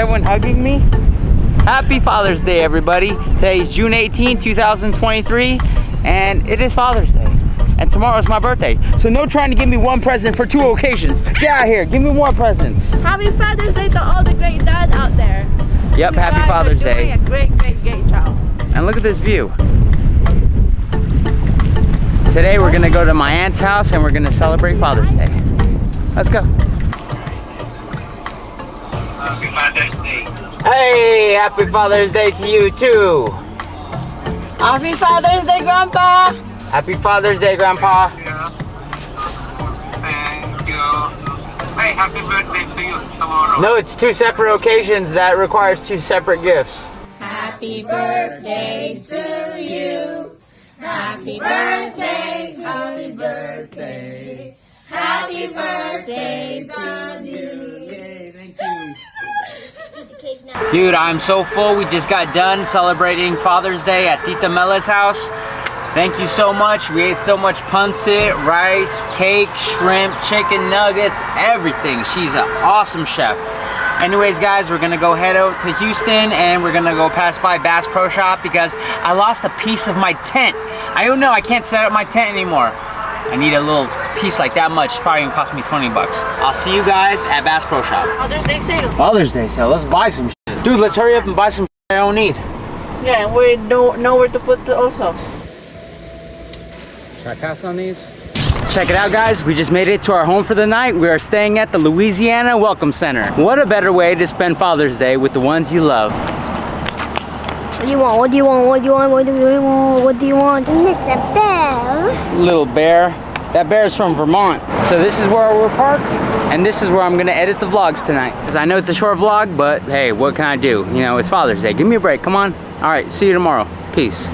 everyone hugging me? Happy Father's Day, everybody. Today is June 18, 2023, and it is Father's Day. And tomorrow's my birthday. So no trying to give me one present for 2 occasions. Get out of here, give me more presents. Happy Father's Day to all the great dads out there. Yep, happy Father's Day. A great job. And look at this view. Today we're gonna go to my aunt's house and we're gonna celebrate Father's Day. Let's go. Happy Father's Day. Hey, happy Father's Day to you too. Happy Father's Day, Grandpa. Happy Father's Day, Grandpa. Thank you. Hey, happy birthday to you tomorrow. No, it's 2 separate occasions that requires 2 separate gifts. Happy birthday to you. Happy birthday, happy birthday. Happy birthday to you. Yay, thank you. Dude, I'm so full. We just got done celebrating Father's Day at Tita Mela's house. Thank you so much. We ate so much pancit, rice, cake, shrimp, chicken nuggets, everything. She's an awesome chef. Anyways, guys, we're gonna go head out to Houston and we're gonna go pass by Bass Pro Shop because I lost a piece of my tent. I don't know, I can't set up my tent anymore. I need a little piece like that much. It's probably gonna cost me 20 bucks. I'll see you guys at Bass Pro Shop. Father's Day sale. Father's Day sale, let's buy some shit. Dude, let's hurry up and buy some shit I don't need. Yeah, and we know where to put the also. Should I pass on these? Check it out, guys. We just made it to our home for the night. We are staying at the Louisiana Welcome Center. What a better way to spend Father's Day with the ones you love. What do you want? What do you want? What do you want? What do you want? What do you want? Mr. Bear. Little bear. That bear's from Vermont. So this is where we're parked, and this is where I'm gonna edit the vlogs tonight. Because I know it's a short vlog, but hey, what can I do? You know, it's Father's Day. Give me a break, come on. All right, see you tomorrow. Peace.